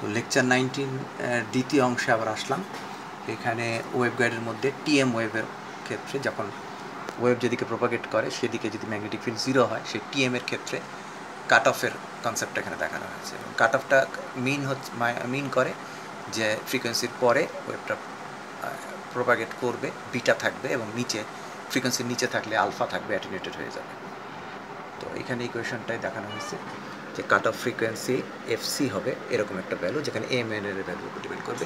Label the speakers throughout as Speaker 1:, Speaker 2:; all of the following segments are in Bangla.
Speaker 1: তো লেকচার 19 দ্বিতীয় অংশে আবার আসলাম। এখানে ওয়েভ গাইডের মধ্যে টিএম ওয়েভের ক্ষেত্রে যখন ওয়েভ যেদিকে প্রোপাগেট করে সেদিকে যদি ম্যাগনেটিক ফিল্ড 0 হয়, সেই টিএম এর ক্ষেত্রে কাট অফের কনসেপ্টটা এখানে দেখানো হয়েছে। এবং কাট অফটা মিন করে যে ফ্রিকোয়েন্সির পরে ওয়েভটা প্রোপাগেট করবে, বিটা থাকবে এবং নিচে ফ্রিকোয়েন্সির নিচে থাকলে আলফা থাকবে, অ্যাটেনুয়েটেড হয়ে যাবে। তো এখানে ইকুয়েশনটাই দেখানো হয়েছে যে কাট অফ ফ্রিকোয়েন্সি এফসি হবে এরকম একটা ভ্যালু, যেখানে এম এন এর ভ্যালু উপর ডিপেন্ড করবে,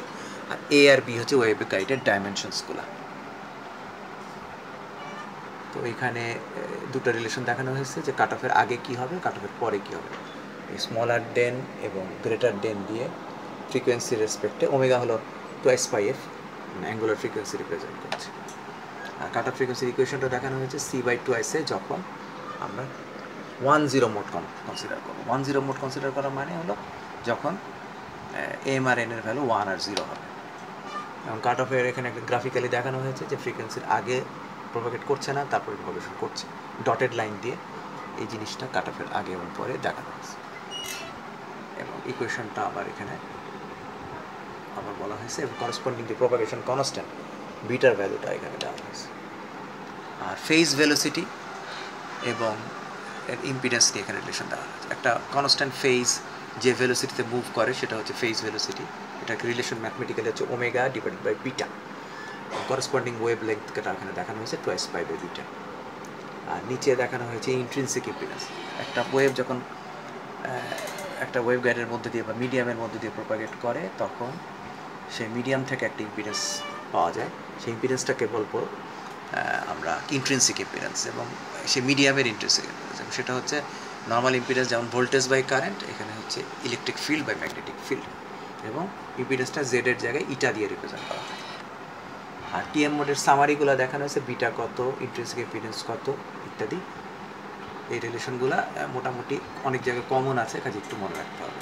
Speaker 1: আর এ আর বি হচ্ছে ওয়েভ গাইডের ডাইমেনশনসগুলো। তো এখানে দুটো রিলেশন দেখানো হয়েছে যে কাট অফের আগে কী হবে, কাট অফের পরে কী হবে। এই স্মলার ডেন এবং গ্রেটার ডেন দিয়ে ফ্রিকোয়েন্সির রেসপেক্টে ওমেগা হলো টুয়াইস পাই এফ, অ্যাঙ্গুলার ফ্রিকোয়েন্সি রিপ্রেজেন্ট করছে। আর কাট অফ ফ্রিকোয়েন্সির ইকুয়েশনটা দেখানো হয়েছে সি বাই টুয়াইসে যখন আমরা 1-0 মোড কনসিডার করবো। 1-0 মোড কনসিডার করার মানে হলো যখন এম আর এন এর ভ্যালু 1 আর 0 হবে। এবং কাট অফের এখানে একটা গ্রাফিক্যালি দেখানো হয়েছে যে ফ্রিকোয়েন্সির আগে প্রোপাগেট করছে না, তারপরে প্রোপাগেশন করছে, ডটেড লাইন দিয়ে এই জিনিসটা কাট অফের আগে এবং পরে দেখানো হয়েছে। এবং ইকুয়েশনটা আবার এখানে আবার বলা হয়েছে এবং করসপন্ডিং টু প্রোপাগেশন কনস্ট্যান্ট বিটার ভ্যালুটা এখানে দেওয়া হয়েছে। আর ফেজ ভেলোসিটি এবং এর ইম্পিডেন্স নিয়ে এখানে রিলেশন দেওয়া হয়েছে। একটা কনস্ট্যান্ট ফেজ যে ভেলোসিটিতে মুভ করে সেটা হচ্ছে ফেজ ভেলোসিটি, এটাকে রিলেশন ম্যাথমেটিক্যালি হচ্ছে omega divided by beta. Corresponding wave লেন্থটা এখানে দেখানো হয়েছে টুয়াইস পাই বাই বিটা। আর নিচে দেখানো হয়েছে ইন্ট্রিনসিক ইম্পিডেন্স। একটা ওয়েভ যখন একটা ওয়েভ গাইডের মধ্যে দিয়ে বা মিডিয়ামের মধ্যে দিয়ে প্রোপাগেট করে তখন সেই মিডিয়াম থেকে একটা ইম্পিডেন্স পাওয়া যায়, সেই ইম্পিডেন্সটাকে বলবো আমরা ইন্ট্রিনসিক ইম্পিডেন্স। এবং সেই মিডিয়ামের ইন্ট্রিনসিক ইম্পিডেন্স এবং সেটা হচ্ছে নর্মাল ইম্পিডেন্স যেমন ভোল্টেজ বাই কারেন্ট, এখানে হচ্ছে electric field by magnetic field, এবং ইম্পিডেন্সটা জেড এর জায়গায় ইটা দিয়ে রিপ্রেজেন্ট করা হয়। আর টিএম মোডের সামারিগুলো দেখানো হয়েছে বিটা কত, ইন্ট্রিনসিক ইম্পিডেন্স কত ইত্যাদি। এই রিলেশনগুলো মোটামুটি অনেক জায়গায় কমন আছে, কাজে একটু মনে রাখতে হবে।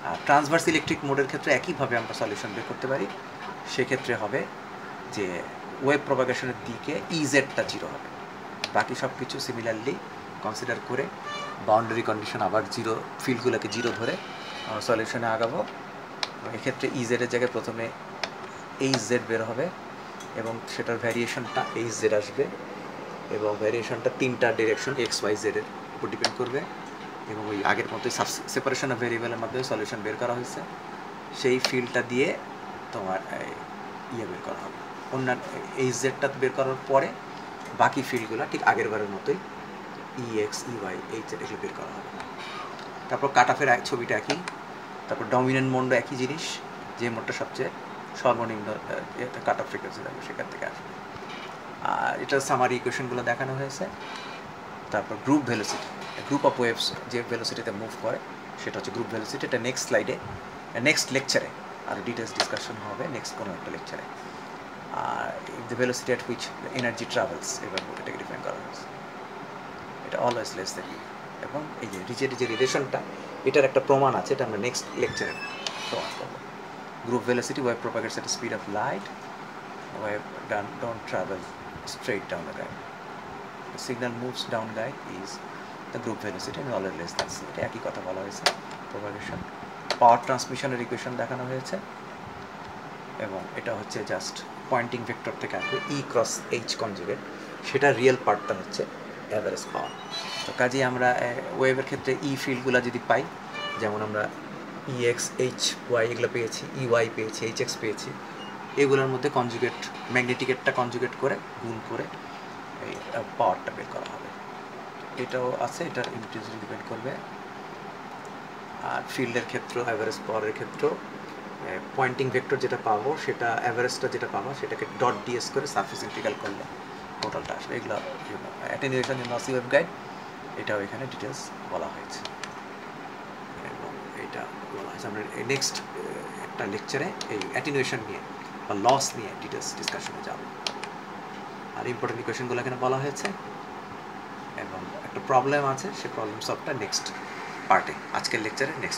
Speaker 1: আর ট্রান্সভার্স ইলেকট্রিক মোডের ক্ষেত্রে একইভাবে আমরা সলিউশন বের করতে পারি। সেক্ষেত্রে হবে যে ওয়েভ প্রপাগেশনের দিকে ইজেডটা 0 হবে, বাকি সব কিছু সিমিলারলি কনসিডার করে বাউন্ডারি কন্ডিশন আবার 0, ফিল্ডগুলোকে 0 ধরে আমরা সলিউশনে আগাবো। এক্ষেত্রে ইজেডের জায়গায় প্রথমে এইচ জেড বের হবে এবং সেটার ভ্যারিয়েশনটা এইচ জেড আসবে, এবং ভ্যারিয়েশনটা 3টা ডিরেকশন এক্স ওয়াই জেডের উপর ডিপেন্ড করবে। এবং ওই আগের মতোই সেপারেশন অফ ভেরিয়েবলের মাধ্যমে সলিউশন বের করা হয়েছে। সেই ফিল্ডটা দিয়ে তোমার বের করা হবে, অন্যান্য এইচ জেডটা বের করার পরে বাকি ফিল্ডগুলো ঠিক আগের বারের মতোই E X E Y H Z এগুলো বের করা হবে। তারপর কাট অফের ছবিটা একই, তারপর ডমিনেন্ট মোডও একই জিনিস, যে মোডটা সবচেয়ে সর্বনিম্ন কাট অফ ফ্রিকোয়েন্সি থাকবে সেখান থেকে আসবে। আর এটার সামারি ইকুয়েশনগুলো দেখানো হয়েছে। তারপর group velocity, group of waves যে ভেলোসিটিতে মুভ করে সেটা হচ্ছে গ্রুপ ভেলোসিটি। এটা নেক্সট স্লাইডে, নেক্সট লেকচারে আরও ডিটেলস ডিসকাশন হবে, নেক্সট কোনো একটা লেকচারে। Are the velocity at which energy travels এবার এটাকে ডিফাইন করা হয়েছে, এটা অলওয়েজ লেস দ্যান ইউ। এবং এই যে যে রিলেশনটা, এটার একটা প্রমাণ আছে, এটা আমরা নেক্সট লেকচারে প্রমাণ করবো। Group velocity, wave propagates at the speed of light, wave don't travel straight down the guide. The signal moves down guide is the group velocity and always less than c. এটা একই কথা বলা হয়েছে। প্রপাগেশন পাওয়ার ট্রান্সমিশনের ইকুয়েশন দেখানো হয়েছে, এবং এটা হচ্ছে জাস্ট পয়েন্টিং ভেক্টর থেকে আসবে ই ক্রস এইচ কনজুগেট, সেটা রিয়েল পার্টটা হচ্ছে অ্যাভারেজ পাওয়ার। তো কাজেই আমরা ওয়েভের ক্ষেত্রে ই ফিল্ডগুলো যদি পাই, যেমন আমরা ই এক্স এইচ ওয়াই এগুলো পেয়েছি, ই ওয়াই পেয়েছি, এইচ এক্স পেয়েছি, এগুলোর মধ্যে কনজুগেট ম্যাগনেটিকেটটা কনজুগেট করে গুণ করে এই পাওয়ারটা বের করা হবে। এটাও আছে, এটার ইন্টেন্সিটি ডিপেন্ড করবে। আর ফিল্ডের ক্ষেত্রে অ্যাভারেজ পাওয়ারের ক্ষেত্রেও পয়েন্টিং ভেক্টর যেটা পাবো, সেটা অ্যাভারেজটা যেটা পাবো সেটাকে ডট ডিএস করে সারফেস ইন্টিগ্রাল করলে টোটালটা আসবে। এগুলো attenuation in lassi wave guide, এটাও এখানে ডিটেলস বলা হয়েছে। এবং এইটা বলা হয়েছে আমরা নেক্সট একটা লেকচারে এই অ্যাটেনুয়েশন নিয়ে বা লস নিয়ে ডিটেলস ডিসকাশনে যাব। আর ইম্পর্টেন্ট ইকুয়েশনগুলো এখানে বলা হয়েছে, এবং একটা প্রবলেম আছে, সেই প্রবলেম সলভটা নেক্সট পার্টে, আজকের লেকচারে নেক্সট